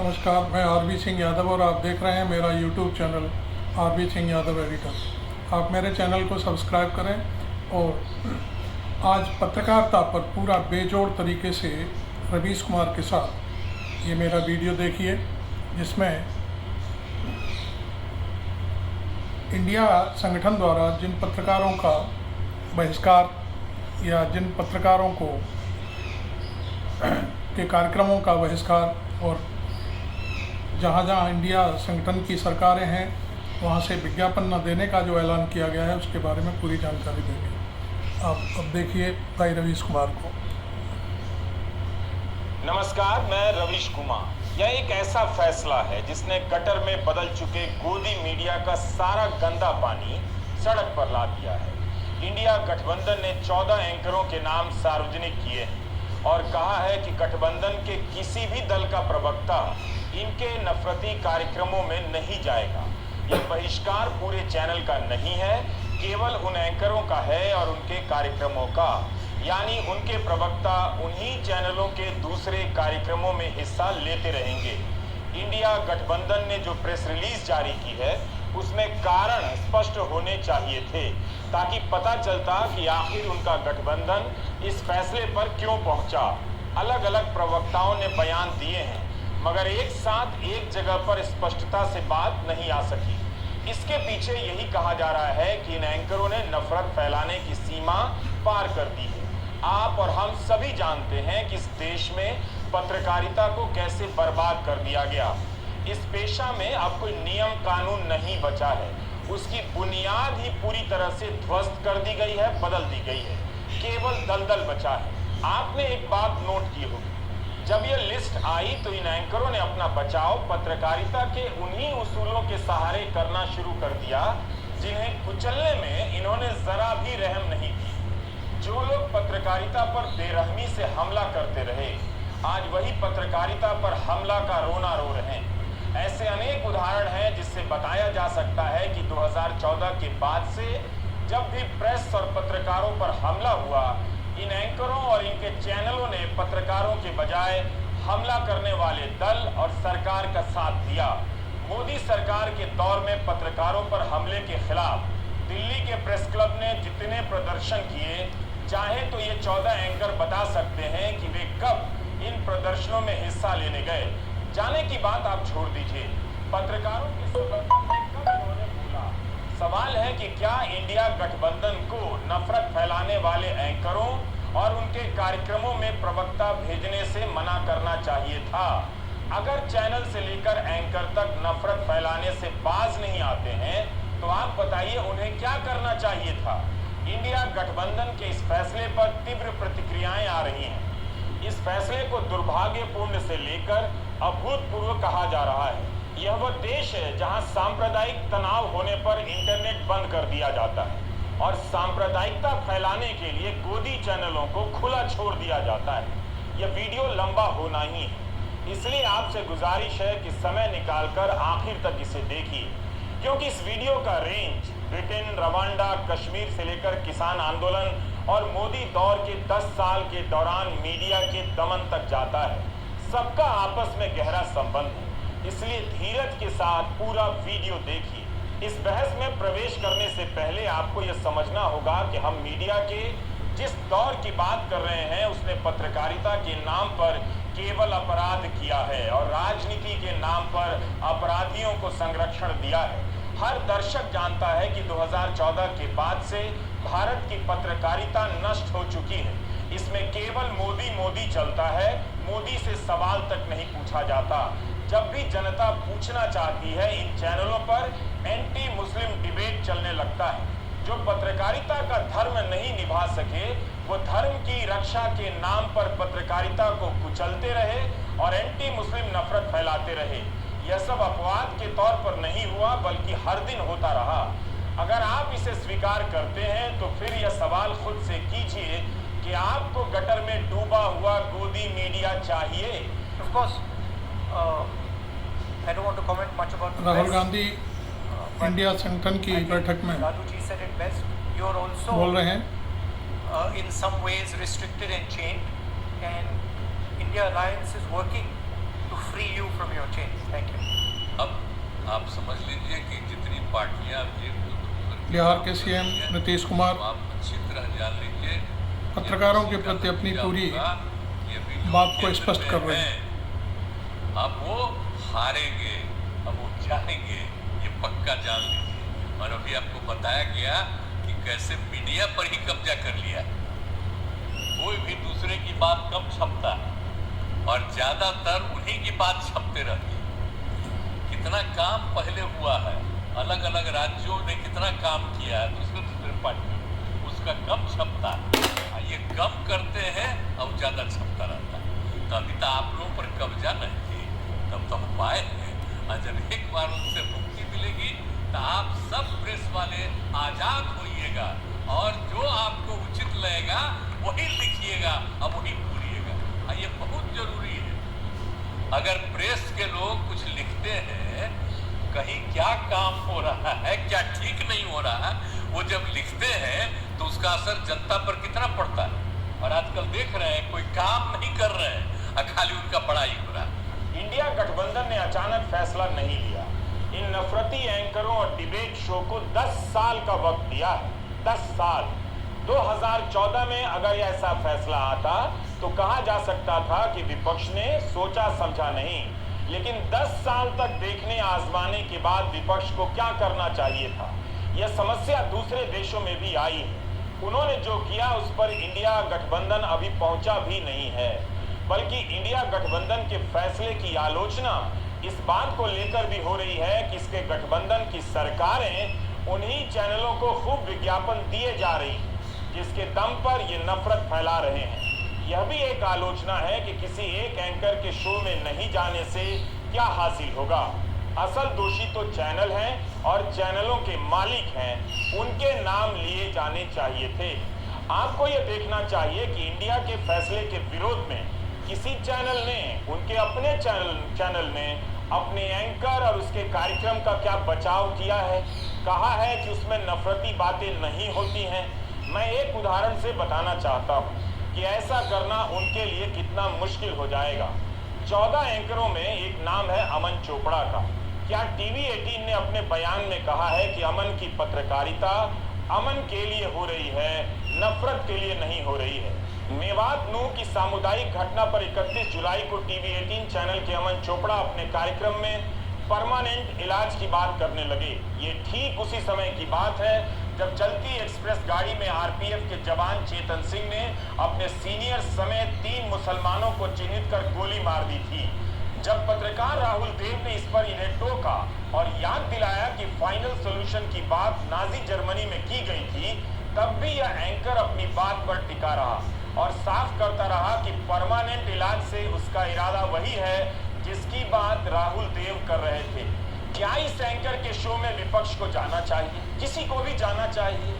नमस्कार, मैं आरबी सिंह यादव और आप देख रहे हैं मेरा YouTube channel RB Singh Yadav editor. आप मेरे चैनल को सब्सक्राइब करें और आज पत्रकारिता पर पूरा बेजोड़ तरीके से रवीश कुमार के साथ ये मेरा वीडियो देखिए, जिसमें इंडिया संगठन द्वारा जिन पत्रकारों का बहिष्कार या जिन पत्रकारों को के कार्यक्रमों का बहिष्कार और जहाँ जहाँ इंडिया संगठन की सरकारें हैं वहाँ से विज्ञापन न देने का जो ऐलान किया गया है उसके बारे में पूरी जानकारी देंगे। आप अब देखिए भाई रवीश कुमार को। नमस्कार, मैं रवीश कुमार। यह एक ऐसा फैसला है जिसने गटर में बदल चुके गोदी मीडिया का सारा गंदा पानी सड़क पर ला दिया है। इंडिया गठबंधन ने 14 एंकरों के नाम सार्वजनिक किए हैं और कहा है कि गठबंधन के किसी भी दल का प्रवक्ता इनके नफरती कार्यक्रमों में नहीं जाएगा। यह बहिष्कार पूरे चैनल का नहीं है, केवल उन एंकरों का है और उनके कार्यक्रमों का, यानी उनके प्रवक्ता उन्हीं चैनलों के दूसरे कार्यक्रमों में हिस्सा लेते रहेंगे। इंडिया गठबंधन ने जो प्रेस रिलीज जारी की है उसमें कारण स्पष्ट होने चाहिए थे, ताकि पता चलता कि आखिर उनका गठबंधन इस फैसले पर क्यों पहुंचा। अलग अलग प्रवक्ताओं ने बयान दिए हैं, मगर एक साथ एक जगह पर स्पष्टता से बात नहीं आ सकी। इसके पीछे यही कहा जा रहा है कि इन एंकरों ने नफरत फैलाने की सीमा पार कर दी है। आप और हम सभी जानते हैं कि इस देश में पत्रकारिता को कैसे बर्बाद कर दिया गया। इस पेशा में अब कोई नियम कानून नहीं बचा है, उसकी बुनियाद ही पूरी तरह से ध्वस्त कर दी गई है, बदल दी गई है, केवल दलदल बचा है। आपने एक बात नोट की होगी, जब यह लिस्ट आई तो इन एंकरों ने अपना बचाव पत्रकारिता के उन्हीं उसूलों के सहारे करना शुरू कर दिया जिन्हें कुचलने में इन्होंने जरा भी रहम नहीं की। जो लोग पत्रकारिता पर बेरहमी से हमला करते रहे, आज वही पत्रकारिता पर हमला का रोना रो रहे हैं। ऐसे अनेक उदाहरण हैं जिससे बताया जा सकता है कि 2014 के बाद से जब भी प्रेस और पत्रकारों पर हमला हुआ, इन एंकरों और इनके चैनलों ने पत्रकारों के बजाय हमला करने वाले दल और सरकार का साथ दिया। मोदी सरकार के दौर में पत्रकारों पर हमले के खिलाफ दिल्ली के प्रेस क्लब ने जितने प्रदर्शन किए, चाहे तो ये 14 एंकर बता सकते हैं कि वे कब इन प्रदर्शनों में हिस्सा लेने गए। जाने की बात आप छोड़ दीजिए, पत्रकारों के समर्थन में कब इन्होंने बोला। सवाल है कि क्या इंडिया गठबंधन को नफरत फैलाने वाले एंकरों और उनके कार्यक्रमों में प्रवक्ता भेजने से मना करना चाहिए था। अगर चैनल से लेकर एंकर तक नफरत फैलाने से बाज नहीं आते हैं तो आप बताइए उन्हें क्या करना चाहिए था। इंडिया गठबंधन के इस फैसले पर तीव्र प्रतिक्रियाएं आ रही हैं। इस फैसले को दुर्भाग्यपूर्ण से लेकर अभूतपूर्व कहा जा रहा है। यह वह देश है जहां सांप्रदायिक तनाव होने पर इंटरनेट बंद कर दिया जाता है और सांप्रदायिकता फैलाने के लिए गोदी चैनलों को खुला छोड़ दिया जाता है। यह वीडियो लंबा होना ही है, इसलिए आपसे गुजारिश है कि समय निकालकर आखिर तक इसे देखिए, क्योंकि इस वीडियो का रेंज ब्रिटेन, रवांडा, कश्मीर से लेकर किसान आंदोलन और मोदी दौर के 10 साल के दौरान मीडिया के दमन तक जाता है। सबका आपस में गहरा संबंध है, इसलिए धीरज के साथ पूरा वीडियो देखिए। इस बहस में प्रवेश करने से पहले आपको यह समझना होगा कि हम मीडिया के जिस दौर की बात कर रहे हैं उसने पत्रकारिता के नाम पर केवल अपराध किया है और राजनीति के नाम पर अपराधियों को संरक्षण दिया है। हर दर्शक जानता है कि 2014 के बाद से भारत की पत्रकारिता नष्ट हो चुकी है। इसमें केवल मोदी मोदी चलता है, मोदी से सवाल तक नहीं पूछा जाता। जब भी जनता पूछना चाहती है, इन चैनलों पर एंटी मुस्लिम डिबेट चलने लगता है। जो पत्रकारिता का धर्म नहीं निभा सके वो धर्म की रक्षा के नाम पर पत्रकारिता को कुचलते रहे और एंटी मुस्लिम नफरत फैलाते रहे। यह सब अपवाद के तौर पर नहीं हुआ, बल्कि हर दिन होता रहा। अगर आप इसे स्वीकार करते हैं तो फिर यह सवाल खुद से कीजिए कि आपको गटर में डूबा हुआ गोदी मीडिया चाहिए। Of course, I don't want to comment much about the Rahul press, Gandhi India संगठन की I think बैठक में Raju ji said it best. You're also बोल रहे हैं, in some ways restricted and chained, and India Alliance is working to free you from your change. Thank you. अब आप समझ लीजिए कि जितनी पार्टियां बिहार के सीएम नीतीश कुमार आप अच्छी तरह जान लीजिए पत्रकारों के प्रति अपनी पूरी बात को स्पष्ट कर रहे हैं। अब वो हारेंगे, अब वो जाएंगे, ये पक्का जान लीजिए। और अभी आपको बताया गया कि कैसे मीडिया पर ही कब्जा कर लिया, कोई भी दूसरे की बात कम छपता और ज्यादातर उन्हीं की बात छपते रहती। कितना काम पहले हुआ है, अलग अलग राज्यों ने कितना काम किया है दूसरे पार्टी, उसका कम छपता, ये कम करते हैं और ज्यादा छपता रहता। तो अभी तो आप लोगों पर कब्जा नहीं थी, तब तो हम पाए हैं। और जब एक बार उनसे मुक्ति मिलेगी तो आप सब प्रेस वाले आजाद होइएगा और जो आपको उचित लगेगा वही लिखिएगा और वही बोलिएगा। ये बहुत जरूरी है। अगर प्रेस के लोग कुछ लिखते हैं, कहीं क्या काम हो रहा है, क्या ठीक नहीं हो रहा है, वो जब लिखते हैं तो उसका असर जनता पर कितना पड़ता है। और आजकल देख रहे हैं कोई काम नहीं कर रहे हैं, खाली उनका पढ़ाई हो रहा है। इंडिया गठबंधन ने अचानक फैसला नहीं लिया। इन नफरती एंकरों और डिबेट शो को 10 साल का वक्त दिया है। 10 साल। 2014 में अगर ऐसा फैसला आता तो कहा जा सकता था कि विपक्ष ने सोचा समझा नहीं, लेकिन 10 साल तक देखने आजमाने के बाद विपक्ष को क्या करना चाहिए था। यह समस्या दूसरे देशों में भी आई है। उन्होंने जो किया उस पर इंडिया गठबंधन अभी पहुंचा भी नहीं है, बल्कि इंडिया गठबंधन के फैसले की आलोचना इस बात को लेकर भी हो रही है कि इसके गठबंधन की सरकारें उन्हीं चैनलों को खूब विज्ञापन दिए जा रही, जिसके दम पर ये नफरत फैला रहे हैं। यह भी एक आलोचना है कि किसी एक एंकर के शो में नहीं जाने से क्या हासिल होगा। असल दोषी तो चैनल हैं और चैनलों के मालिक हैं, उनके नाम लिए जाने चाहिए थे। आपको यह देखना चाहिए कि इंडिया के फैसले के विरोध में किसी चैनल ने, उनके अपने चैनल ने अपने एंकर और उसके कार्यक्रम का क्या बचाव किया है। कहा है कि उसमें नफरती बातें नहीं होती हैं। मैं एक उदाहरण से बताना चाहता हूँ कि ऐसा करना उनके लिए कितना मुश्किल हो जाएगा। 14 एंकरों में एक नाम है अमन चोपड़ा का। क्या टीवी 18 ने अपने बयान में कहा है कि अमन की पत्रकारिता अमन के लिए हो रही है, नफरत के लिए नहीं हो रही है। मेवात नूह की सामुदायिक घटना पर 31 जुलाई को टीवी 18 चैनल के अमन चोपड़ा अपने कार्यक्रम में परमानेंट इलाज की बात करने लगे। ये ठीक उसी समय की बात है जब चलती एक्सप्रेस गाड़ी में आरपीएफ के जवान चेतन सिंह ने अपने सीनियर समेत 3 मुसलमानों को चिन्हित कर गोली मार दी थी। जब पत्रकार राहुल देव ने इस पर इन्हें टोका और याद दिलाया कि फाइनल सॉल्यूशन की बात नाजी जर्मनी में की गई थी, तब भी यह एंकर अपनी बात पर टिका रहा और साफ करता रहा कि परमानेंट इलाज से उसका इरादा वही है जिसकी बात राहुल देव कर रहे थे। क्या इस एंकर के शो में विपक्ष को जाना चाहिए? किसी को भी जाना चाहिए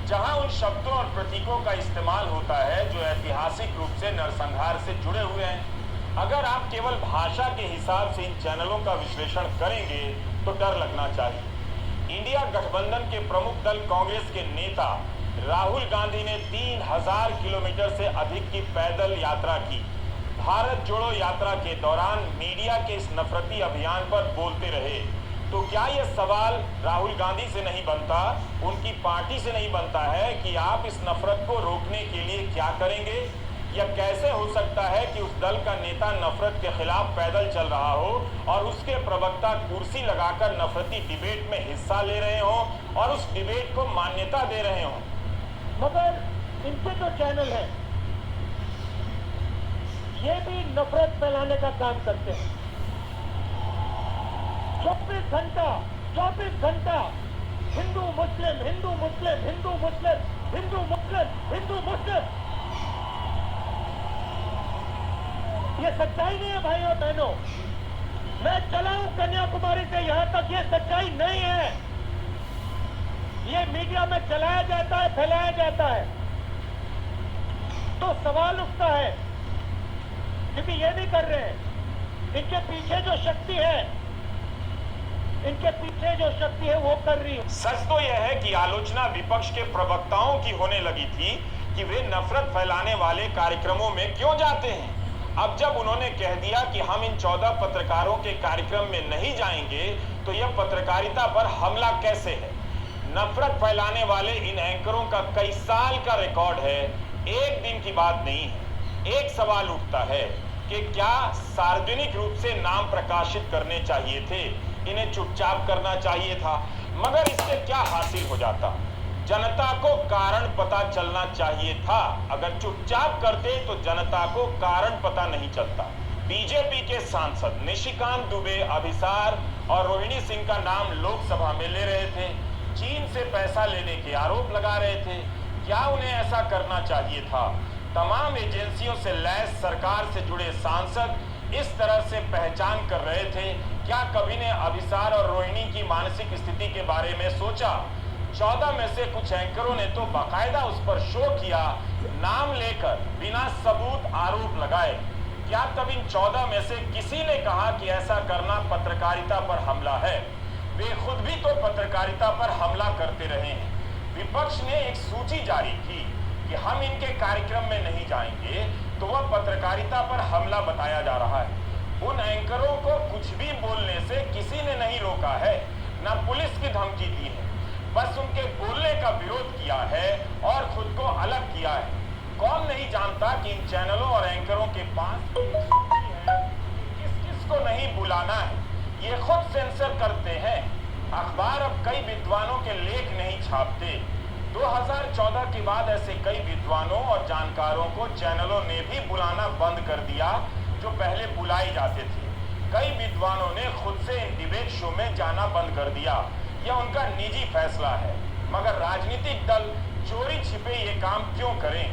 जहां उन शब्दों और प्रतीकों का इस्तेमाल होता है जो ऐतिहासिक रूप से नरसंहार से जुड़े हुए हैं। अगर आप केवल भाषा के हिसाब से इन चैनलों का विश्लेषण करेंगे तो डर लगना चाहिए। इंडिया गठबंधन के प्रमुख दल कांग्रेस के नेता राहुल गांधी ने 3000 किलोमीटर से अधिक की पैदल यात्रा की। भारत जोड़ो यात्रा के दौरान मीडिया के इस नफरती अभियान पर बोलते रहे। तो क्या यह सवाल राहुल गांधी से नहीं बनता, उनकी पार्टी से नहीं बनता है कि आप इस नफरत को रोकने के लिए क्या करेंगे? या कैसे हो सकता है कि उस दल का नेता नफरत के खिलाफ पैदल चल रहा हो और उसके प्रवक्ता कुर्सी लगाकर नफरती डिबेट में हिस्सा ले रहे हों और उस डिबेट को मान्यता दे रहे हों? मगर इनके जो चैनल हैं ये भी नफरत फैलाने का काम करते हैं। 24 घंटा हिंदू मुस्लिम, हिंदू मुस्लिम, हिंदू मुस्लिम, हिंदू मुस्लिम, हिंदू मुस्लिम। ये सच्चाई नहीं है भाई और बहनों। मैं चला हूं कन्याकुमारी से यहां तक, ये सच्चाई नहीं है। ये मीडिया में चलाया जाता है, फैलाया जाता है। तो सवाल उठता है क्योंकि ये भी कर रहे हैं। इनके पीछे जो शक्ति है वो कर रही है। सच तो यह है कि आलोचना विपक्ष के प्रवक्ताओं की होने लगी थी कि वे नफरत फैलाने वाले कार्यक्रमों में क्यों जाते हैं। अब जब उन्होंने कह दिया कि हम इन 14 पत्रकारों के कार्यक्रम में नहीं जाएंगे, तो यह पत्रकारिता पर हमला कैसे है? नफरत फैलाने वाले इन एंकरों का कई साल का रिकॉर्ड है, एक दिन की बात नहीं है। एक सवाल उठता है कि क्या सार्वजनिक रूप से नाम प्रकाशित करने चाहिए थे, इन्हें चुपचाप करना चाहिए था? मगर इससे क्या हासिल हो जाता? जनता को कारण पता चलना चाहिए था। अगर चुपचाप करते तो जनता को कारण पता नहीं चलता। बीजेपी के सांसद निशिकांत दुबे, अभिसार और रोहिणी सिंह का नाम लोकसभा में ले रहे थे, चीन से पैसा लेने के आरोप लगा रहे थे। क्या उन्हें ऐसा करना चाहिए था? तमाम एजेंसियों से लैस सरकार से जुड़े सांसद इस तरह से पहचान कर रहे थे। क्या कभी ने अभिसार और रोहिणी की मानसिक स्थिति के बारे में सोचा? 14 में से कुछ एंकरों ने तो बाकायदा उस पर शो किया, नाम लेकर बिना सबूत आरोप लगाए। क्या तब इन 14 में से किसी ने कहा कि ऐसा करना पत्रकारिता पर हमला है? वे खुद भी तो पत्रकारिता पर हमला करते रहे हैं। विपक्ष ने एक सूची जारी की कि हम इनके कार्यक्रम में नहीं जाएंगे, तो वह पत्रकारिता पर हमला बताया जा रहा है। उन एंकरों को कुछ भी बोलने से किसी ने नहीं रोका है, न पुलिस की धमकी दी है, बस उनके बोलने का विरोध किया है और खुद को अलग किया है। कौन नहीं जानता कि इन चैनलों और एंकरों के पास सूची है, किस किस को नहीं बुलाना है, ये खुद सेंसर करते हैं। अखबार अब कई विद्वानों के लेख नहीं छापते। 2014 के बाद ऐसे कई विद्वानों और जानकारों को चैनलों ने भी बुलाना बंद कर दिया जो पहले बुलाए जाते थे। कई विद्वानों ने खुद से इन डिबेट शो में जाना बंद कर दिया। यह उनका निजी फैसला है, मगर राजनीतिक दल चोरी छिपे ये काम क्यों करें?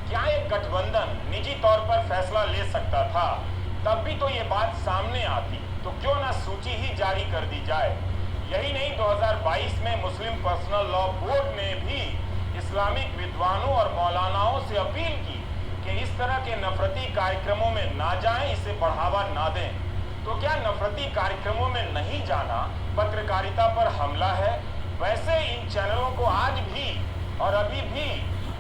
क्या एक गठबंधन निजी तौर पर फैसला ले सकता था? तब भी तो ये बात सामने आती, तो क्यों ना सूची ही जारी कर दी जाए? यही नहीं, 2022 में मुस्लिम पर्सनल लॉ बोर्ड ने भी इस्लामिक विद्वानों और मौलानाओं से अपील की कि इस तरह के नफरती कार्यक्रमों में ना जाएं, इसे बढ़ावा ना दें। तो क्या नफरती कार्यक्रमों में नहीं जाना पत्रकारिता पर हमला है? वैसे इन चैनलों को आज भी और अभी भी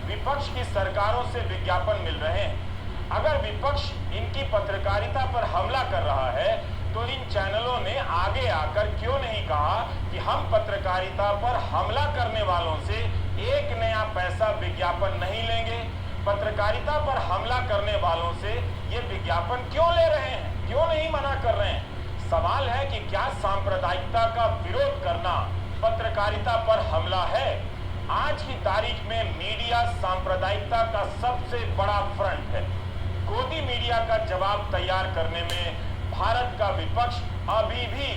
विपक्ष की सरकारों से विज्ञापन मिल रहे हैं। अगर विपक्ष इनकी पत्रकारिता पर हमला कर रहा है, तो इन चैनलों ने आगे आकर क्यों नहीं कहा कि हम पत्रकारिता पर हमला करने वालों से एक नया पैसा विज्ञापन नहीं लेंगे? पत्रकारिता पर हमला करने वालों से ये विज्ञापन क्यों ले रहे हैं? क्यों नहीं मना कर रहे हैं? सवाल है कि क्या सांप्रदायिकता का विरोध करना पत्रकारिता पर हमला है? आज की तारीख में मीडिया सांप्रदायिकता का सबसे बड़ा फ्रंट है। गोदी मीडिया का जवाब तैयार करने में भारत का विपक्ष अभी भी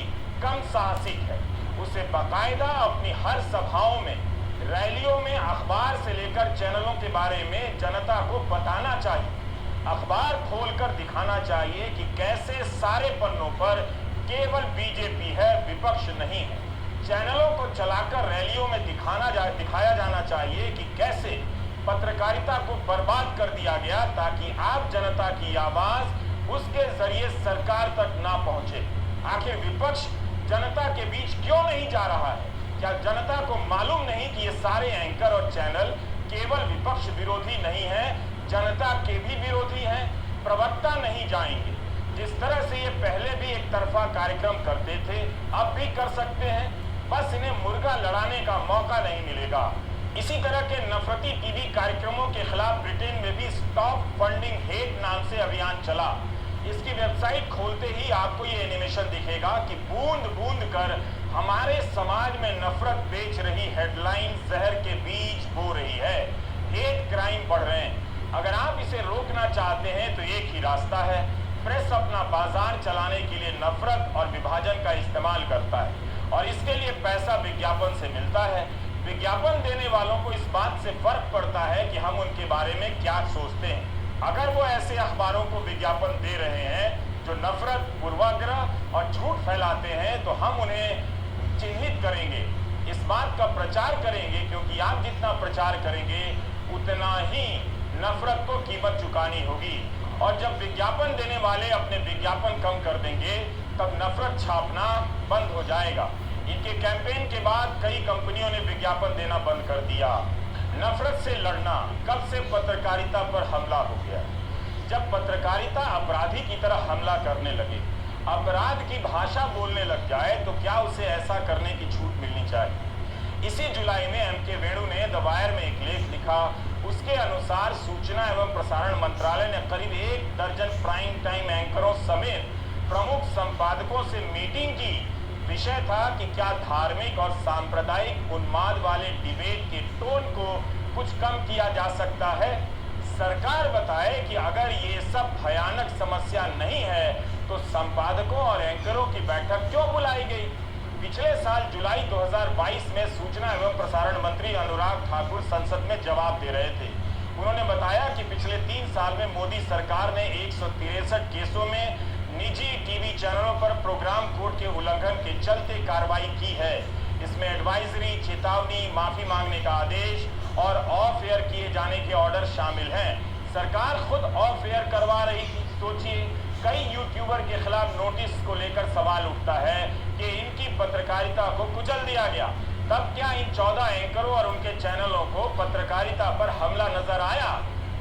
कम साहसिक है। उसे बाकायदा अपनी हर सभाओं में, रैलियों में अखबार से लेकर चैनलों के बारे में जनता को बताना चाहिए। अखबार खोलकर दिखाना चाहिए कि कैसे सारे पन्नों पर केवल बीजेपी है, विपक्ष नहीं है। चैनलों को चलाकर रैलियों में दिखाया जाना चाहिए कि कैसे पत्रकारिता को बर्बाद कर दिया गया, ताकि आप जनता की आवाज उसके जरिए सरकार तक ना पहुंचे। आखिर विपक्ष जनता के बीच क्यों नहीं जा रहा है? क्या जनता को मालूम नहीं कि ये सारे एंकर और चैनल केवल विपक्ष विरोधी नहीं है, जनता के भी विरोधी हैं? प्रवक्ता नहीं जाएंगे। जिस तरह से ये पहले भी एक तरफा कार्यक्रम करते थे, अब भी कर सकते हैं, बस इन्हें मुर्गा लड़ाने का मौका नहीं मिलेगा। इसी तरह के नफरती टीवी कार्यक्रमों के खिलाफ ब्रिटेन में भी स्टॉप फंडिंग हेट नाम से अभियान चला। इसकी वेबसाइट खोलते ही आपको ये एनिमेशन दिखेगा कि बूंद बूंद कर हमारे समाज में नफरत बेच रही हेडलाइन जहर के बीज बो रही है। हेट क्राइम बढ़ रहे हैं। अगर आप इसे रोकना चाहते हैं तो एक ही रास्ता है, प्रेस अपना बाजार चलाने के लिए नफरत और विभाजन का इस्तेमाल करता है और इसके लिए पैसा विज्ञापन से मिलता है। विज्ञापन देने वालों को इस बात से फर्क पड़ता है कि हम उनके बारे में क्या सोचते हैं। अगर वो ऐसे अखबारों को विज्ञापन दे रहे हैं जो नफरत, पूर्वाग्रह और झूठ फैलाते हैं, तो हम उन्हें चिन्हित करेंगे, इस बात का प्रचार करेंगे, क्योंकि आप जितना प्रचार करेंगे उतना ही नफरत को कीमत चुकानी होगी। और जब विज्ञापन देने वाले अपने विज्ञापन कम कर देंगे, तब नफरत छापना बंद हो जाएगा। इनके कैंपेन के बाद कई कंपनियों ने विज्ञापन देना बंद कर दिया। नफरत से लड़ना कब से पत्रकारिता पर हमला हो गया? जब पत्रकारिता अपराधी की तरह हमला करने लगे, अपराध की भाषा बोलने लग जाए, तो क्या उसे ऐसा करने की छूट मिलनी चाहिए। इसी जुलाई में एम.के. वेणु ने द वायर में एक लेख लिखा। उसके अनुसार सूचना एवं प्रसारण मंत्रालय ने करीब 1 दर्जन प्राइम टाइम एंकरों समेत प्रमुख संपादकों से मीटिंग की। विषय था कि क्या धार्मिक और सांप्रदायिक उन्माद वाले डिबेट के टोन को कुछ कम किया जा सकता है। सरकार बताए कि अगर ये सब भयानक समस्या नहीं है तो संपादकों और एंकरों की बैठक क्यों बुलाई गई। पिछले साल जुलाई 2022 में सूचना एवं प्रसारण मंत्री अनुराग ठाकुर संसद में जवाब दे रहे थे। उन्होंने बताया कि पिछले 3 साल में मोदी सरकार ने 163 केसों में निजी टीवी चैनलों पर प्रोग्राम कोड के उल्लंघन के चलते कार्रवाई की है। इसमें एडवाइजरी, चेतावनी, माफी मांगने का आदेश और ऑफ एयर किए जाने के ऑर्डर शामिल हैं। सरकार खुद ऑफ एयर करवा रही थी। सोचिए, कई यूट्यूबर के खिलाफ नोटिस को लेकर सवाल उठता है कि इनकी पत्रकारिता को कुचल दिया गया। तब क्या इन 14 एंकरों और उनके चैनलों को पत्रकारिता पर हमला नजर आया।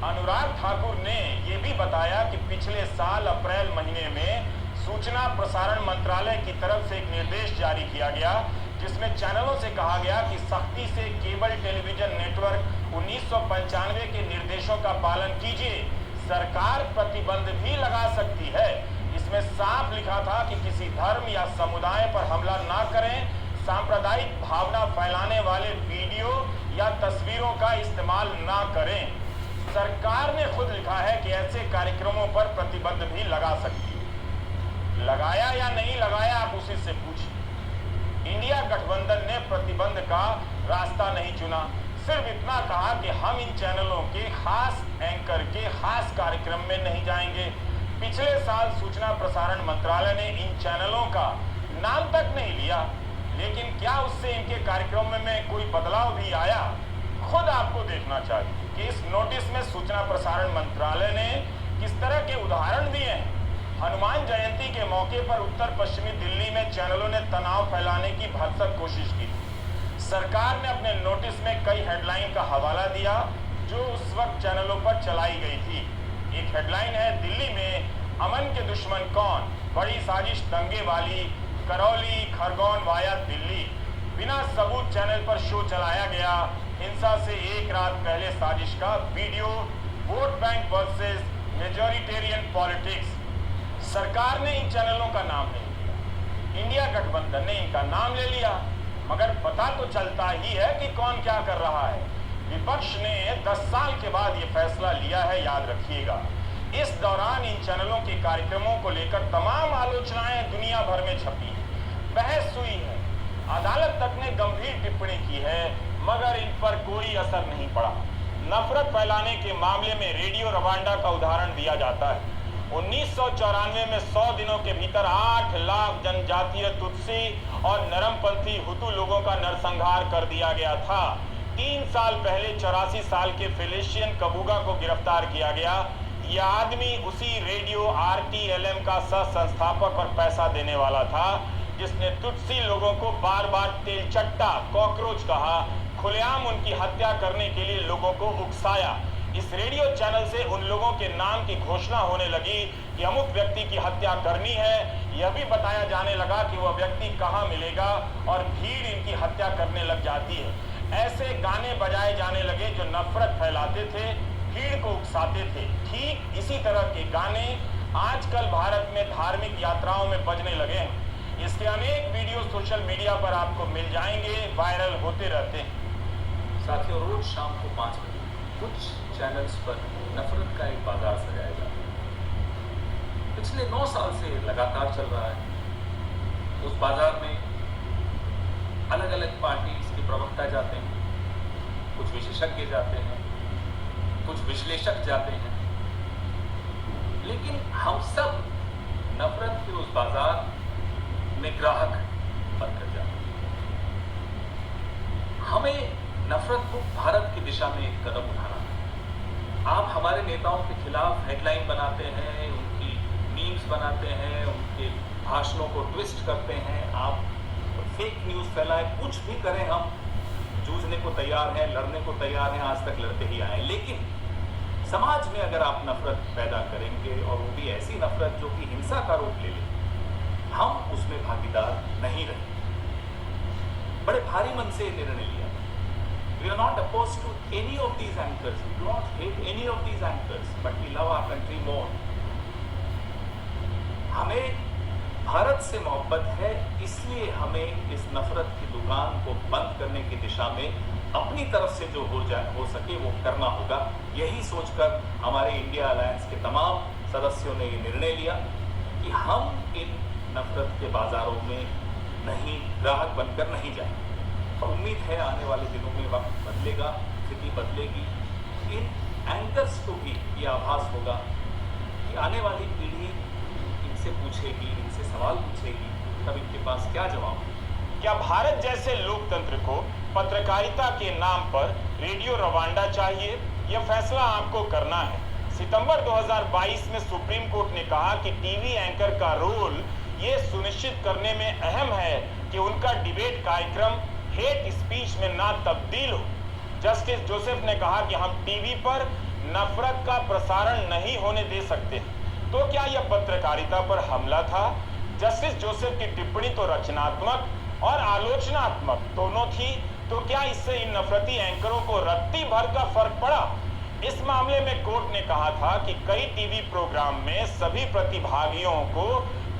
अनुराग ठाकुर ने ये भी बताया कि पिछले साल अप्रैल महीने में सूचना प्रसारण मंत्रालय की तरफ से एक निर्देश जारी किया गया, जिसमें चैनलों से कहा गया कि सख्ती से केबल टेलीविजन नेटवर्क 1995 के निर्देशों का पालन कीजिए। सरकार प्रतिबंध भी लगा सकती है। इसमें साफ लिखा था कि किसी धर्म या समुदाय पर हमला ना करें, सांप्रदायिक भावना फैलाने वाले वीडियो या तस्वीरों का इस्तेमाल ना करें। सरकार ने खुद लिखा है कि ऐसे कार्यक्रमों पर प्रतिबंध भी लगा सकती है। लगाया या नहीं लगाया, आप उसी से पूछिए। इंडिया गठबंधन ने प्रतिबंध का रास्ता नहीं चुना, सिर्फ इतना कहा कि हम इन चैनलों के खास एंकर के खास कार्यक्रम में नहीं जाएंगे। पिछले साल सूचना प्रसारण मंत्रालय ने इन चैनलों का नाम तक नहीं लिया, लेकिन क्या उससे इनके कार्यक्रम में कोई बदलाव भी आया। खुद आपको देखना चाहिए कि इस नोटिस में सूचना प्रसारण मंत्रालय ने किस तरह के उदाहरण दिए हैं। हनुमान जयंती के मौके पर उत्तर पश्चिमी दिल्ली में चैनलों ने तनाव फैलाने की भरसक कोशिश की। सरकार ने अपने नोटिस में कई हेडलाइन का हवाला दिया जो उस वक्त चैनलों पर चलाई गई थी। एक हेडलाइन है, दिल्ली में अमन के दुश्मन कौन, बड़ी साजिश दंगे वाली, करौली खरगोन वाया दिल्ली। बिना सबूत चैनल पर शो चलाया गया। हिंसा से एक रात पहले साजिश का video, vote bank versus majoritarian politics. सरकार ने इन चैनलों का नाम नहीं लिया, इंडिया गठबंधन ने इनका नाम ले लिया, मगर पता तो चलता ही है कि कौन क्या कर रहा है। विपक्ष ने 10 साल के बाद ये फैसला लिया है, याद रखिएगा। इस दौरान इन चैनलों के कार्यक्रमों को लेकर तमाम आलोचनाएं दुनिया भर में छपी, बहस हुई है, अदालत तक ने गंभीर टिप्पणी की है, मगर इन पर कोई असर नहीं पड़ा। नफरत फैलाने के मामले में रेडियो रवांडा का उदाहरण दिया जाता है। 1994 में 100 दिनों के भीतर 8 लाख जनजातीय तुत्सी और नरमपंथी हुतू लोगों का नरसंहार कर दिया गया था। 3 साल पहले 84 साल के फेलिशियन कबूगा को गिरफ्तार किया गया। यह आदमी उसी रेडियो RTLM का सह संस्थापक और पैसा देने वाला था, जिसने तुत्सी लोगों को बार बार तेलचट्टा, कॉकरोच कहा, खुलेआम उनकी हत्या करने के लिए लोगों को उकसाया। इस रेडियो चैनल से उन लोगों के नाम की घोषणा होने लगी कि अमुक व्यक्ति की हत्या करनी है। यह भी बताया जाने लगा कि वह व्यक्ति कहाँ मिलेगा और भीड़ इनकी हत्या करने लग जाती है। ऐसे गाने बजाए जाने लगे जो नफरत फैलाते थे, भीड़ को उकसाते थे। ठीक इसी तरह के गाने आजकल भारत में धार्मिक यात्राओं में बजने लगे हैं। इसके अनेक वीडियो सोशल मीडिया पर आपको मिल जाएंगे, वायरल होते रहते हैं। साथियों, रोज शाम को 5 बजे कुछ चैनल्स पर नफरत का एक बाजार सजाया जाता है। पिछले 9 साल से लगातार चल रहा है। उस बाजार में अलग अलग पार्टीज के प्रवक्ता जाते हैं, कुछ विशेषज्ञ जाते हैं, कुछ विश्लेषक जाते हैं, लेकिन हम सब नफरत के उस बाजार में ग्राहक बनकर जाते हैं। हमें नफरत को भारत की दिशा में एक कदम उठाना है। आप हमारे नेताओं के खिलाफ हेडलाइन बनाते हैं, उनकी मीम्स बनाते हैं, उनके भाषणों को ट्विस्ट करते हैं, आप फेक न्यूज़ फैलाएं, कुछ भी करें, हम जूझने को तैयार हैं, लड़ने को तैयार हैं, आज तक लड़ते ही आए। लेकिन समाज में अगर आप नफरत पैदा करेंगे और वो भी ऐसी नफरत जो कि हिंसा का रूप ले ले, हम उसमें भागीदार नहीं रहे। बड़े भारी मन से निर्णय लिया। We are not opposed to any of these anchors. We do not hate any of these anchors, but we love our country more. हमें भारत से मोहब्बत है, इसलिए हमें इस नफरत की दुकान को बंद करने की दिशा में अपनी तरफ से जो हो सके वो करना होगा। यही सोचकर हमारे इंडिया अलायंस के तमाम सदस्यों ने ये निर्णय लिया कि हम इन नफरत के बाजारों में नहीं, ग्राहक बनकर नहीं जाएंगे। और उम्मीद है आने वाले दिनों में वक्त बदलेगा, स्थिति बदलेगी। इन एंकर्स को भी ये आभास होगा कि आने वाली पीढ़ी इनसे पूछेगी, इनसे सवाल पूछेगी, तब इनके पास क्या जवाब है। क्या भारत जैसे लोकतंत्र को पत्रकारिता के नाम पर रेडियो रवांडा चाहिए? यह फैसला आपको करना है। सितंबर 2022 में सुप्रीम कोर्ट ने कहा कि टीवी एंकर का रोल ये सुनिश्चित करने में अहम है कि उनका डिबेट कार्यक्रम हेट स्पीच में ना तब्दील हो। जस्टिस जोसेफ ने कहा कि हम टीवी पर नफरत का प्रसारण नहीं होने दे सकते। तो क्या यह पत्रकारिता पर हमला था? जस्टिस जोसेफ की टिप्पणी तो रचनात्मक और आलोचनात्मक दोनों थी, तो क्या इससे इन नफरती एंकरों को रत्ती भर का फर्क पड़ा? इस मामले में कोर्ट ने कहा था कि कई टीवी प्रोग्राम में सभी प्रतिभागियों को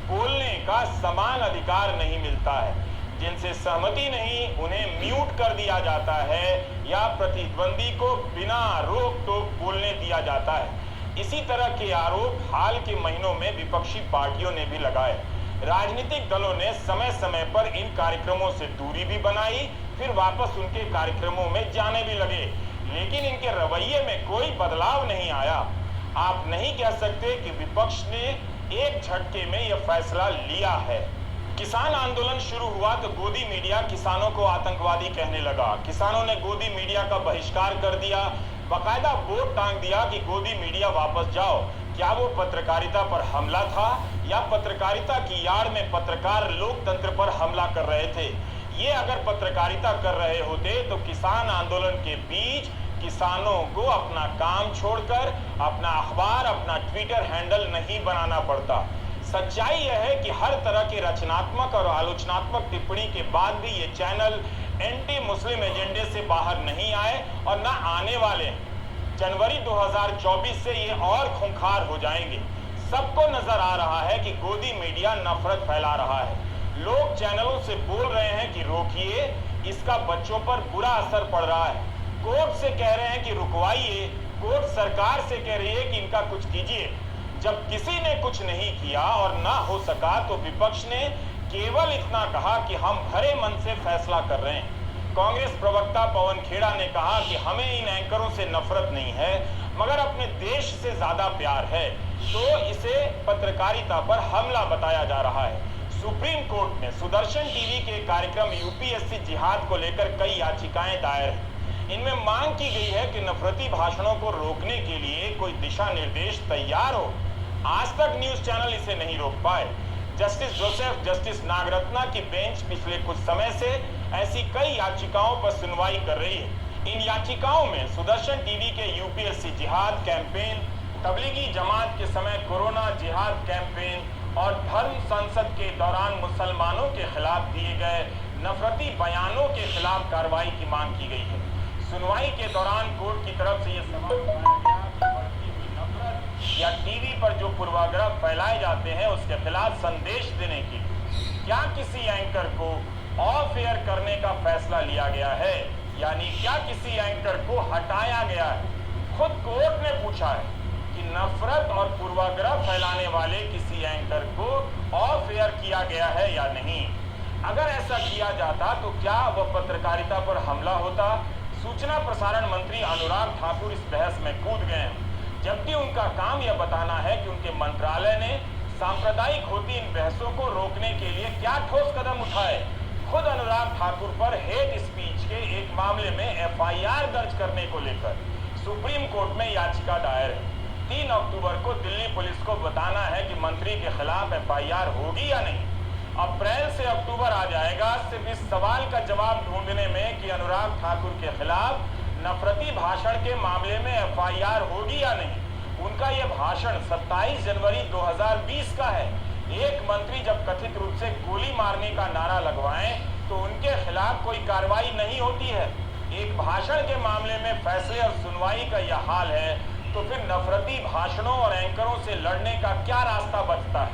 बोलने का समान अधिकार नहीं मिलता है। जिनसे सहमति नहीं उन्हें म्यूट कर दिया जाता है या प्रतिद्वंदी को बिना रोक टोक बोलने दिया जाता है। इसी तरह के आरोप हाल के महीनों में विपक्षी पार्टियों ने भी लगाए। राजनीतिक दलों ने समय समय पर इन कार्यक्रमों से दूरी भी बनाई, फिर वापस उनके कार्यक्रमों में जाने भी लगे, लेकिन इनके रवैये में कोई बदलाव नहीं आया। आप नहीं कह सकते कि विपक्ष ने एक झटके में यह फैसला लिया है। किसान आंदोलन शुरू हुआ तो गोदी मीडिया किसानों को आतंकवादी कहने लगा। किसानों ने गोदी मीडिया का बहिष्कार कर दिया, बाकायदा बोर्ड टांग दिया कि गोदी मीडिया वापस जाओ। क्या वो पत्रकारिता पर हमला था या पत्रकारिता की यार्ड में पत्रकार लोकतंत्र पर हमला कर रहे थे? ये अगर पत्रकारिता कर रहे होते तो किसान आंदोलन के बीच किसानों को अपना काम छोड़कर अपना अखबार, अपना ट्विटर हैंडल नहीं बनाना पड़ता। सच्चाई यह है कि हर तरह के रचनात्मक और आलोचनात्मक टिप्पणी के बाद भी ये चैनल एंटी मुस्लिम एजेंडे से बाहर नहीं आए और ना आने वाले हैं। जनवरी 2024 से ये और खूंखार हो जाएंगे। सबको नजर आ रहा है कि गोदी मीडिया नफरत फैला रहा है। लोग चैनलों से बोल रहे हैं कि रोकिए, इसका बच्चों पर बुरा असर पड़ रहा है। कोर्ट से कह रहे हैं कि रुकवाइए, कोर्ट सरकार से कह रही है कि इनका कुछ कीजिए। जब किसी ने कुछ नहीं किया और ना हो सका तो विपक्ष ने केवल इतना कहा कि हम भरे मन से फैसला कर रहे हैं। कांग्रेस प्रवक्ता पवन खेड़ा ने कहा कि हमें इन एंकरों से नफरत नहीं है, मगर अपने देश से ज्यादा प्यार है, तो इसे पत्रकारिता पर हमला बताया जा रहा है। सुप्रीम कोर्ट ने सुदर्शन टीवी के कार्यक्रम यूपीएससी जिहाद को लेकर कई याचिकाएं दायर हैं। इनमें मांग की गई है कि नफरती भाषणों को रोकने के लिए कोई दिशा निर्देश तैयार हो। आज तक न्यूज चैनल इसे नहीं रोक पाए। जस्टिस जोसेफ, जस्टिस नागरत्ना की बेंच पिछले कुछ समय से ऐसी कई याचिकाओं पर सुनवाई कर रही है। इन याचिकाओं में सुदर्शन टीवी के यूपीएससी जिहाद कैंपेन, तबलीगी जमात के समय कोरोना जिहाद कैंपेन और धर्म संसद के दौरान मुसलमानों के खिलाफ दिए गए नफरती बयानों के खिलाफ कार्रवाई की मांग की गई है। सुनवाई के दौरान कोर्ट की तरफ से यह सवाल उठाया गया कि बढ़ती हुई नफरत या टीवी पर जो पूर्वाग्रह फैलाए जाते हैं उसके खिलाफ संदेश देने के लिए क्या किसी एंकर को ऑफ एयर करने का फैसला लिया गया है, यानी क्या किसी एंकर को हटाया गया है? खुद कोर्ट ने पूछा है कि नफरत और पूर्वाग्रह फैलाने वाले किसी एंकर को ऑफ एयर किया गया है या नहीं। अगर ऐसा किया जाता तो क्या वह पत्रकारिता पर हमला होता? सूचना प्रसारण मंत्री अनुराग ठाकुर इस बहस में कूद गए हैं, जबकि उनका काम यह बताना है कि उनके मंत्रालय ने सांप्रदायिक होती इन बहसों को रोकने के लिए क्या ठोस कदम उठाए। खुद अनुराग ठाकुर पर हेट स्पीच के एक मामले में एफआईआर दर्ज करने को लेकर सुप्रीम कोर्ट में याचिका दायर है। 3 अक्टूबर को दिल्ली पुलिस को बताना है कि मंत्री के खिलाफ एफआईआर होगी या नहीं। अप्रैल से अक्टूबर आ जाएगा सिर्फ इस सवाल का जवाब ढूंढने में कि अनुराग ठाकुर के खिलाफ नफरती भाषण के मामले में एफआईआर होगी या नहीं। उनका यह भाषण 27 जनवरी 2020 का है। एक मंत्री जब कथित रूप से गोली मारने का नारा लगवाएं तो उनके खिलाफ कोई कार्रवाई नहीं होती है। एक भाषण के मामले में फैसले और सुनवाई का यह हाल है तो फिर नफरती भाषणों और एंकरों से लड़ने का क्या रास्ता बचता है।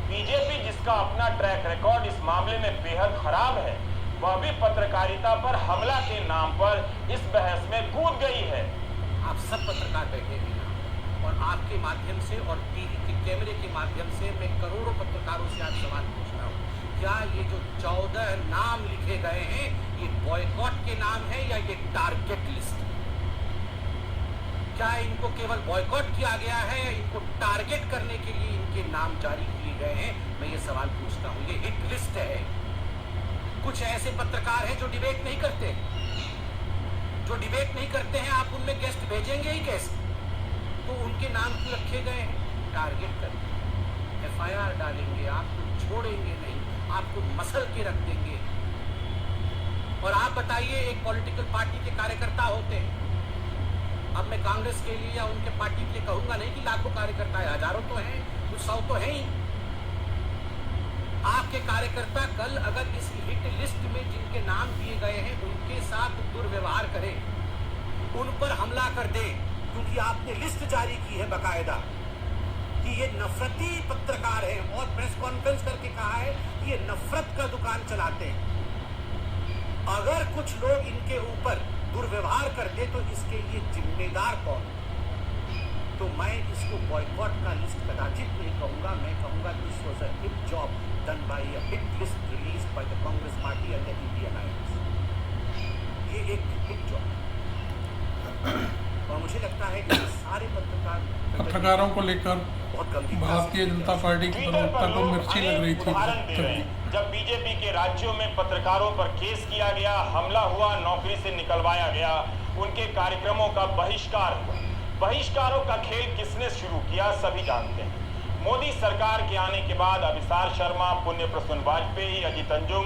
बीजेपी जिसका अपना ट्रैक रिकॉर्ड इस मामले में बेहद खराब है, वह भी पत्रकारिता पर हमला के नाम पर इस बहस में कूद गई है। आप सब पत्रकार बैठे हैं और आपके माध्यम से और टीवी के कैमरे के माध्यम से मैं करोड़ों पत्रकारों से आज सवाल पूछ रहा हूँ, क्या ये जो 14 नाम लिखे गए हैं ये बॉयकॉट के नाम है या ये टारगेट लिस्ट? क्या इनको केवल बॉयकॉट किया गया है या इनको टारगेट करने के लिए इनके नाम जारी किए गए हैं? मैं ये सवाल पूछता हूँ। ये हिट लिस्ट है। कुछ ऐसे पत्रकार हैं जो डिबेट नहीं करते, हैं आप उनमें गेस्ट भेजेंगे ही कैसे? तो उनके नाम क्यों रखे गए हैं? टारगेट करेंगे, एफआईआर डालेंगे, आपको छोड़ेंगे नहीं, आपको मसल के रख देंगे। और आप बताइए, एक पॉलिटिकल पार्टी के कार्यकर्ता होते हैं, अब मैं कांग्रेस के लिए या उनके पार्टी के लिए कहूंगा नहीं कि लाखों कार्यकर्ता है, हजारों तो हैं, कुछ 100 तो हैं ही। आपके कार्यकर्ता कल अगर इस हिट लिस्ट में जिनके नाम दिए गए हैं उनके साथ दुर्व्यवहार करें, उन पर हमला कर दे, क्योंकि आपने लिस्ट जारी की है बकायदा कि ये नफरती पत्रकार हैं और प्रेस कॉन्फ्रेंस करके कहा है कि ये नफरत का दुकान चलाते हैं। अगर कुछ लोग इनके ऊपर दुर्व्यवहार कर दे तो इसके लिए जिम्मेदार कौन? तो मैं इसको बॉयकॉट का लिस्ट कदाचित नहीं कहूंगा, मैं कहूंगा this was a hit job done by a hit list released by the Congress party and the India alliance. ये एक हिट जॉब और मुझे लगता है कि सारे पत्रकारों को लेकर बहुत गंभीर भारतीय जनता पार्टी की ट्विटर पर प्रवक्ता को लोग मिर्ची लग अनेक रही थी उदाहरण दे रहे हैं। जब बीजेपी के राज्यों में पत्रकारों पर केस किया गया, हमला हुआ, नौकरी से निकलवाया गया, उनके कार्यक्रमों का बहिष्कार हुआ। बहिष्कारों का खेल किसने शुरू किया सभी जानते हैं। मोदी सरकार के आने के बाद अभिसार शर्मा, पुण्य प्रसून वाजपेयी, अजित अंजुम,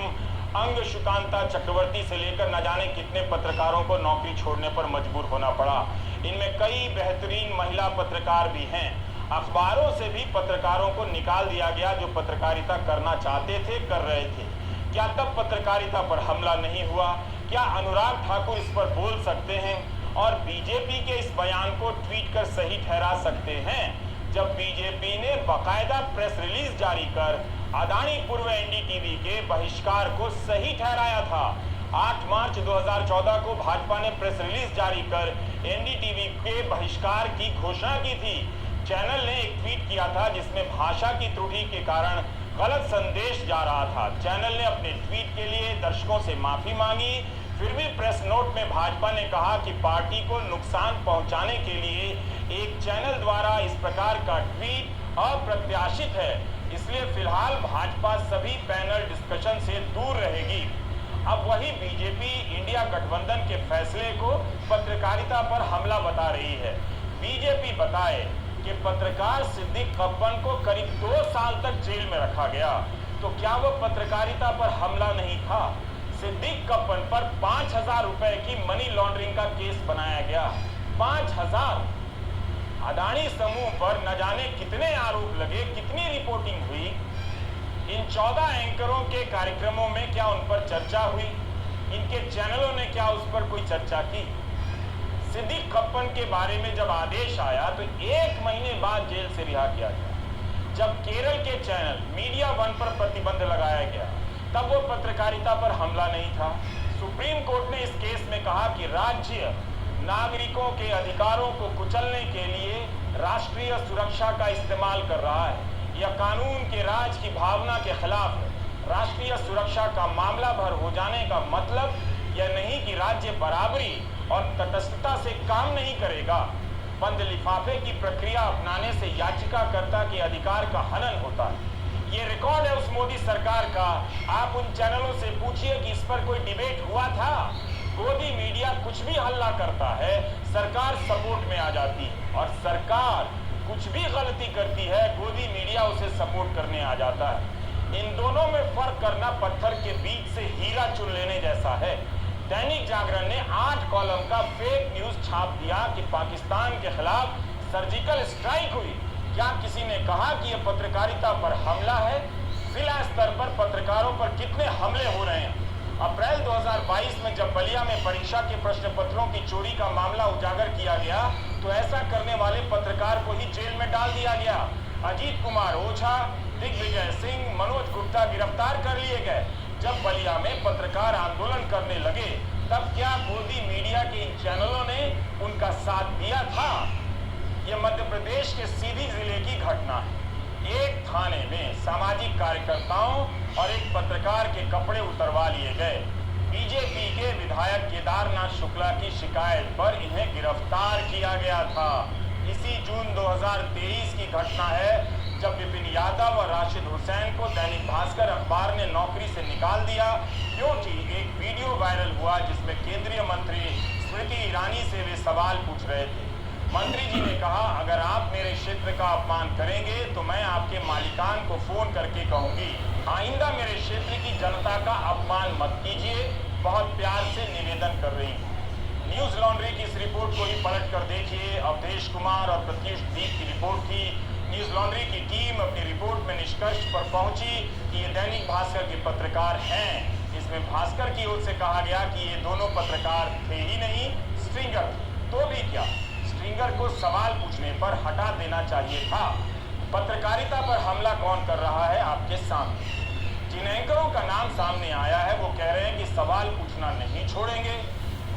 अंग शुकांता चक्रवर्ती से लेकर न जाने कितने पत्रकारों को नौकरी छोड़ने पर मजबूर होना पड़ा। इनमें कई बेहतरीन महिला पत्रकार भी हैं। अखबारों से भी पत्रकारों को निकाल दिया गया जो पत्रकारिता करना चाहते थे, कर रहे थे। क्या तब पत्रकारिता पर हमला नहीं हुआ? क्या अनुराग ठाकुर इस पर बोल सकते हैं और बीजेपी के इस बयान को ट्वीट कर सही ठहरा सकते हैं? जब बीजेपी ने बाकायदा प्रेस रिलीज जारी कर अदानी पूर्व एनडीटीवी के बहिष्कार को सही ठहराया था। 8 मार्च 2014 को भाजपा ने प्रेस रिलीज जारी कर एनडीटीवी के बहिष्कार की घोषणा की थी। चैनल ने एक ट्वीट किया था जिसमें भाषा की त्रुटि के कारण गलत संदेश जा रहा था। चैनल ने अपने ट्वीट के लिए दर्शकों से माफी मांगी। फिर भी प्रेस नोट में भाजपा ने कहा कि पार्टी को नुकसान पहुंचाने के लिए एक चैनल द्वारा इस प्रकार का ट्वीट अप्रत्याशित है, इसलिए फिलहाल भाजपा सभी पैनल डिस्कशन से दूर रहेगी। अब वही बीजेपी इंडिया गठबंधन के फैसले को पत्रकारिता पर हमला बता रही है। बीजेपी बताए कि पत्रकार सिद्दीक कप्पन को करीब 2 साल तक जेल में रखा गया, तो क्या वो पत्रकारिता पर हमला नहीं था? सिद्दीक कप्पन पर 5,000 रुपए की मनी लॉन्ड्रिंग का केस बनाया गया। 5,000। अदानी समूह पर न जाने कितने आरोप लगे, कितनी रिपोर्टिंग हुई। इन 14 एंकरों के कार्यक्रमों में क्या उन पर चर्चा हुई? इनके चैनलों ने क्या उस पर कोई चर्चा की? सिद्दीक कप्पन के बारे में जब आदेश आया तो 1 महीने बाद जेल से रिहा किया गया। जब केरल के चैनल मीडिया वन पर प्रतिबंध लगाया गया तब वो पत्रकारिता पर हमला नहीं था। सुप्रीम कोर्ट ने इस केस में कहा कि राज्य नागरिकों के अधिकारों को कुचलने के लिए राष्ट्रीय सुरक्षा का इस्तेमाल कर रहा है। यह कानून के राज की भावना के खिलाफ है। राष्ट्रीय सुरक्षा का मामला भर हो जाने का मतलब यह नहीं कि राज्य बराबरी और तटस्थता से काम नहीं करेगा। बंद लिफाफे की प्रक्रिया अपनाने से याचिकाकर्ता के अधिकार का हनन होता है। ये रिकॉर्ड है उस मोदी सरकार का। आप उन चैनलों से पूछिए कि इस पर कोई डिबेट हुआ था? गोदी मीडिया कुछ भी हल्ला करता है, सरकार सपोर्ट में आ जाती है, और सरकार कुछ भी गलती करती है, गोदी मीडिया उसे सपोर्ट करने आ जाता है। इन दोनों में फर्क करना पत्थर के बीच से हीरा चुन लेने जैसा है। दैनिक जागरण ने 8 कॉलम का फेक न्यूज छाप दिया कि पाकिस्तान के खिलाफ सर्जिकल स्ट्राइक हुई। क्या किसी ने कहा कि यह पत्रकारिता पर हमला है? जिला स्तर पर पत्रकारों पर कितने हमले हो रहे हैं? अप्रैल 2022 में जब बलिया में परीक्षा के प्रश्न पत्रों की चोरी का मामला उजागर किया गया तो ऐसा करने वाले पत्रकार को ही जेल में डाल दिया गया। अजीत कुमार ओझा, दिग्विजय सिंह, मनोज गुप्ता गिरफ्तार कर लिए गए। जब बलिया में पत्रकार आंदोलन करने लगे तब क्या गोदी मीडिया के इन चैनलों ने उनका साथ दिया था? यह मध्य प्रदेश के सीधी जिले की घटना है। एक थाने में सामाजिक कार्यकर्ताओं और एक पत्रकार के कपड़े उतरवा लिए गए। बीजेपी के विधायक केदारनाथ शुक्ला की शिकायत पर इन्हें गिरफ्तार किया गया था। इसी जून 2023 की घटना है जब विपिन यादव और राशिद हुसैन को दैनिक भास्कर अखबार ने नौकरी से निकाल दिया क्योंकि एक वीडियो वायरल हुआ जिसमें केंद्रीय मंत्री स्मृति ईरानी से वे सवाल पूछ रहे थे। मंत्री जी ने कहा, अगर आप मेरे क्षेत्र का अपमान करेंगे तो मैं आपके मालिकान को फोन करके कहूंगी, आइंदा मेरे क्षेत्र की जनता का अपमान मत कीजिए। बहुत प्यार से निवेदन कर रही हूँ। न्यूज लॉन्ड्री की इस रिपोर्ट को ही पलट कर देखिए। अवधेश कुमार और प्रत्युष दीप की रिपोर्ट थी। न्यूज लॉन्ड्री की टीम अपनी रिपोर्ट में निष्कर्ष पर पहुंची कि ये दैनिक भास्कर के पत्रकार हैं। इसमें भास्कर की ओर से कहा गया कि ये दोनों पत्रकार थे ही नहीं, स्ट्रिंगर थे। तो भी क्या, स्ट्रिंगर को सवाल पूछने पर हटा देना चाहिए था। पत्रकारिता पर हमला कौन कर रहा है आपके सामने? जिन एंकरों का नाम सामने आया है वो कह रहे हैं कि सवाल पूछना नहीं छोड़ेंगे।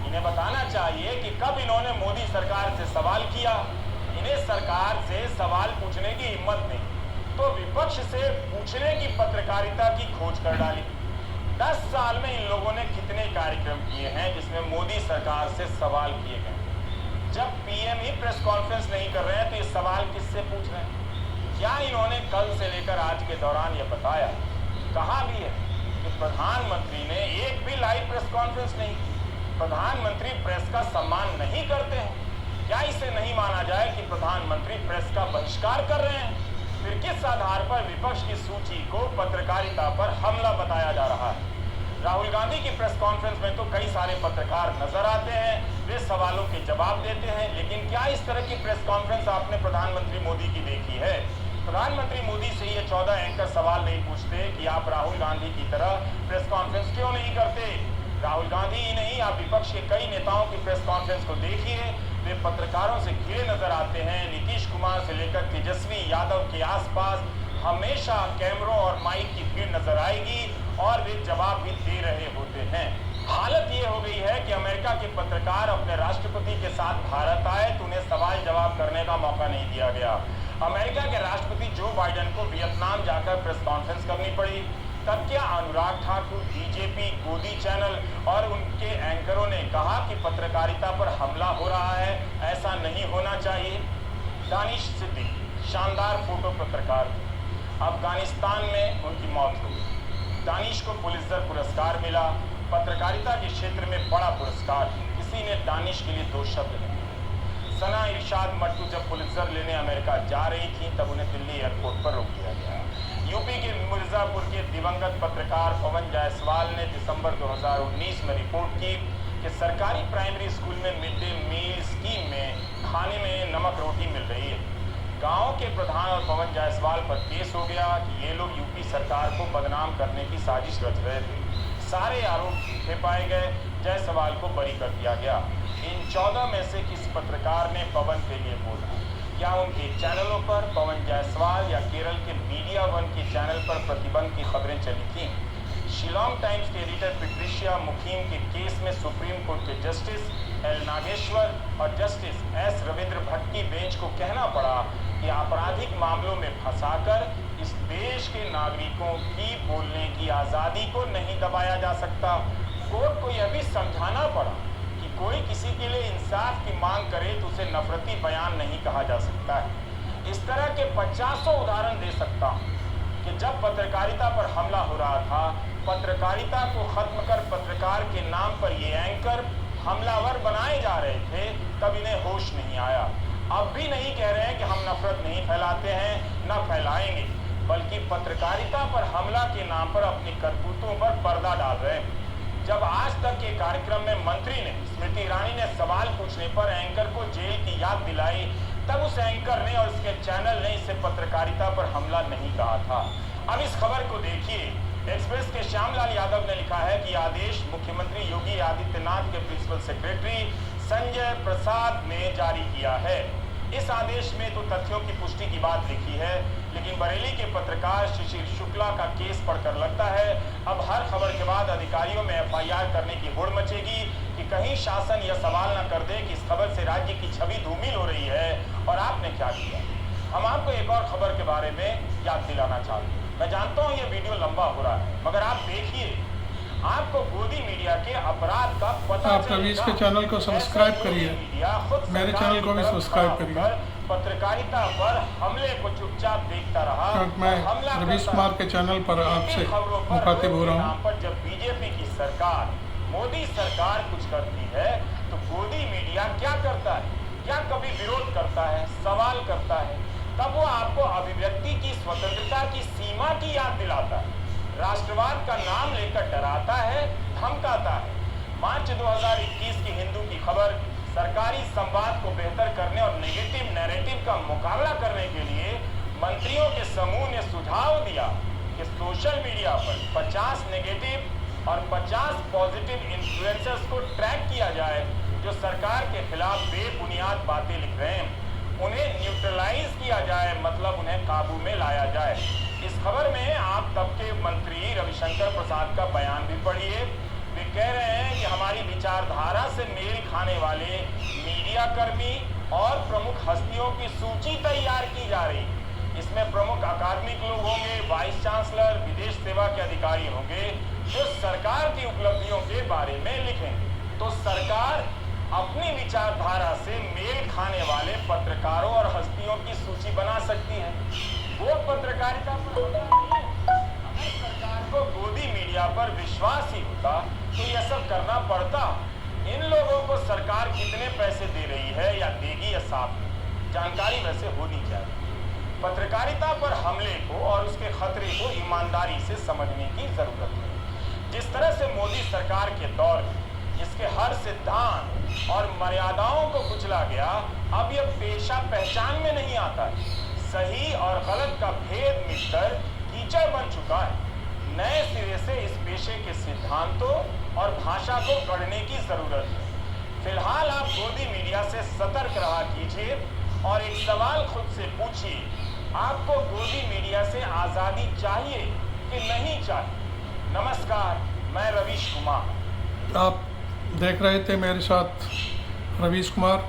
इन्हें बताना चाहिए कि कब इन्होंने मोदी सरकार से सवाल किया। इन्हें सरकार से सवाल पूछने की हिम्मत नहीं तो विपक्ष से पूछने की पत्रकारिता की खोज कर डाली। 10 साल में इन लोगों ने कितने कार्यक्रम किए हैं जिसमें मोदी सरकार से सवाल किए गए? जब पीएम ही प्रेस कॉन्फ्रेंस नहीं कर रहे हैं तो ये सवाल किससे पूछ रहे हैं? क्या इन्होंने कल से लेकर आज के दौरान ये बताया? कहा भी है कि प्रधानमंत्री ने एक भी लाइव प्रेस कॉन्फ्रेंस नहीं की। प्रधानमंत्री प्रेस का सम्मान नहीं करते हैं। क्या इसे नहीं माना जाए कि प्रधानमंत्री प्रेस का बहिष्कार कर रहे हैं? फिर किस आधार पर विपक्ष की सूची को पत्रकारिता पर हमला बताया जा रहा है? राहुल गांधी की प्रेस कॉन्फ्रेंस में तो कई सारे पत्रकार नजर आते हैं, वे सवालों के जवाब देते हैं, लेकिन क्या इस तरह की प्रेस कॉन्फ्रेंस आपने प्रधानमंत्री मोदी की देखी है? प्रधानमंत्री मोदी से ये 14 एंकर सवाल नहीं पूछते कि आप राहुल गांधी की तरह प्रेस कॉन्फ्रेंस क्यों नहीं करते? राहुल गांधी ही नहीं, आप विपक्ष के कई नेताओं की प्रेस कॉन्फ्रेंस को देखिए, वे पत्रकारों से घिरे नजर आते हैं। नीतीश कुमार से लेकर तेजस्वी यादव के आसपास हमेशा कैमरों और माइक की भीड़ नजर आएगी और वे जवाब भी दे रहे होते हैं। हालत ये हो गई है कि अमेरिका के पत्रकार अपने राष्ट्रपति के साथ भारत आए तो उन्हें सवाल जवाब करने का मौका नहीं दिया गया। अमेरिका के राष्ट्रपति जो बाइडेन को वियतनाम जाकर प्रेस कॉन्फ्रेंस करनी पड़ी। तब क्या अनुराग ठाकुर, बीजेपी, गोदी चैनल और उनके एंकरों ने कहा कि पत्रकारिता पर हमला हो रहा है, ऐसा नहीं होना चाहिए? दानिश सिद्दीकी शानदार फोटो पत्रकार, अफगानिस्तान में उनकी मौत हो गई। दानिश को पुलित्जर पुरस्कार मिला, पत्रकारिता के क्षेत्र में बड़ा पुरस्कार। किसी ने दानिश के लिए 2 शब्द नहीं। सना इरशाद मट्टू जब पुलित्जर लेने अमेरिका जा रही थी तब उन्हें दिल्ली एयरपोर्ट पर रोक दिया गया। यूपी के मिर्जापुर के दिवंगत पत्रकार पवन जायसवाल ने दिसंबर 2019 में रिपोर्ट की कि सरकारी प्राइमरी स्कूल में मिड डे मील स्कीम में खाने में नमक रोटी मिल रही है। गांव के प्रधान और पवन जायसवाल पर केस हो गया कि ये लोग यूपी सरकार को बदनाम करने की साजिश रच रहे थे। सारे आरोप झूठे पाए गए, जायसवाल को बरी कर दिया गया। इन 14 में से किस पत्रकार ने पवन के लिए बोला? क्या उनके चैनलों पर पवन जायसवाल या केरल के मीडिया वन के चैनल पर प्रतिबंध की खबरें चली थी? शिलोंग टाइम्स के एडिटर पेट्रिशिया मुखीम के केस में सुप्रीम कोर्ट के जस्टिस एल नागेश्वर और जस्टिस एस रविंद्र भट्ट की बेंच को कहना पड़ा कि आपराधिक मामलों में फंसाकर इस देश के नागरिकों की बोलने की आज़ादी को नहीं दबाया जा सकता। कोर्ट को यह भी समझाना पड़ा कि कोई किसी के लिए इंसाफ की मांग करे तो उसे नफरती बयान नहीं कहा जा सकता है। इस तरह के 50 उदाहरण दे सकता हूँ कि जब पत्रकारिता पर हमला हो रहा था, पत्रकारिता को खत्म कर पत्रकार के नाम पर ये एंकर हमलावर बनाए जा रहे थे, तब इन्हें होश नहीं आया। अब भी नहीं कह रहे हैं कि हम नफरत नहीं फैलाते हैं, न फैलाएंगे, बल्कि पत्रकारिता पर हमला के नाम पर अपनी करतूतों पर पर्दा डाल रहे हैं। जब आज तक के कार्यक्रम में मंत्री ने स्मृति ईरानी ने सवाल पूछने पर एंकर को जेल की याद दिलाई, तब उस एंकर ने और उसके चैनल ने इसे पत्रकारिता पर हमला नहीं कहा था। अब इस खबर को देखिए। एक्सप्रेस के श्यामलाल यादव ने लिखा है कि आदेश मुख्यमंत्री योगी आदित्यनाथ के प्रिंसिपल सेक्रेटरी संजय प्रसाद ने जारी किया है। इस आदेश में तो तथ्यों की पुष्टि की बात लिखी है, लेकिन बरेली के पत्रकार शिशिर शुक्ला का केस पढ़कर लगता है अब हर खबर के बाद अधिकारियों में एफआईआर करने की होड़ मचेगी कि कहीं शासन यह सवाल न कर दे कि इस खबर से राज्य की छवि धूमिल हो रही है और आपने क्या किया। हम आपको एक और खबर के बारे में याद दिलाना चाहते हैं। मैं जानता हूँ ये वीडियो लंबा हो रहा है, मगर आप देखिए, आपको गोदी मीडिया के अपराध का पता आप रवीश के चैनल को सब्सक्राइब करिए, मेरे चैनल को भी सब्सक्राइब करिए। पत्रकारिता पर हमले को चुपचाप देखता रहा। मैं रवीश कुमार के चैनल पर आपसे मुखातिब हो रहा हूँ। पर जब बीजेपी की सरकार, मोदी सरकार कुछ करती है तो गोदी मीडिया क्या करता है? क्या कभी विरोध करता है, सवाल करता है? तब वो आपको अभिव्यक्ति की स्वतंत्रता की सीमा की याद दिलाता है, राष्ट्रवाद का नाम लेकर डराता है, धमकाता है। मार्च 2021 की हिंदू की खबर सरकारी संवाद को बेहतर करने और नेगेटिव नैरेटिव का मुकाबला करने के लिए मंत्रियों के समूह ने सुझाव दिया कि सोशल मीडिया पर 50 नेगेटिव और 50 पॉजिटिव इन्फ्लुएंसर्स को ट्रैक किया जाए जो सरकार के खिलाफ बेबुनियाद बातें लिख रहे हैं। उन्हें न्यूट्रलाइज किया जाए, मतलब उन्हें काबू में लाया जाए। इस खबर में आप तब के मंत्री रविशंकर प्रसाद का बयान भी पढ़िए। वे कह रहे हैं कि हमारी विचारधारा से मेल खाने वाले मीडिया कर्मी और प्रमुख हस्तियों की सूची तैयार की जा रही। इसमें प्रमुख अकादमिक लोग होंगे, वाइस चांसलर, विदेश सेवा के अधिकारी होंगे जो सरकार की उपलब्धियों के बारे में लिखेंगे। तो सरकार अपनी विचारधारा से मेल खाने वाले पत्रकारों और हस्तियों की सूची बना सकती है। वो पत्रकारिता पर हमला नहीं है। अगर सरकार को गोदी मीडिया पर विश्वास ही होता तो यह सब करना पड़ता। इन लोगों को सरकार कितने पैसे दे रही है या देगी, या साफ जानकारी वैसे होनी चाहिए। पत्रकारिता पर हमले को और उसके खतरे को ईमानदारी से समझने की जरूरत है। जिस तरह से मोदी सरकार के दौर में इसके हर सिद्धांत और मर्यादाओं को कुचला गया, अब यह पेशा पहचान में नहीं आता है। सही और गलत का भेद मिटकर कीचड़ बन चुका है। नए सिरे से इस पेशे के सिद्धांतों और भाषा को गढ़ने की जरूरत है। फिलहाल आप गोदी मीडिया से सतर्क रहा कीजिए और एक सवाल खुद से पूछिए, आपको गोदी मीडिया से आजादी चाहिए कि नहीं चाहिए? नमस्कार, मैं रवीश कुमार। आप देख रहे थे मेरे साथ रवीश कुमार।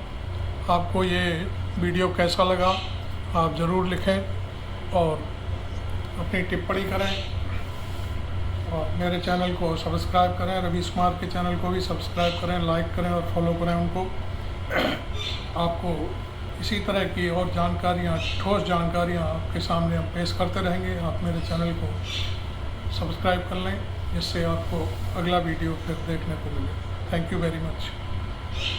आपको ये वीडियो कैसा लगा आप ज़रूर लिखें और अपनी टिप्पणी करें और मेरे चैनल को सब्सक्राइब करें। रवीश कुमार के चैनल को भी सब्सक्राइब करें, लाइक करें और फॉलो करें उनको। आपको इसी तरह की और जानकारियाँ, ठोस जानकारियाँ आपके सामने हम पेश करते रहेंगे। आप मेरे चैनल को सब्सक्राइब कर लें जिससे आपको अगला वीडियो फिर देखने को मिले। Thank you very much.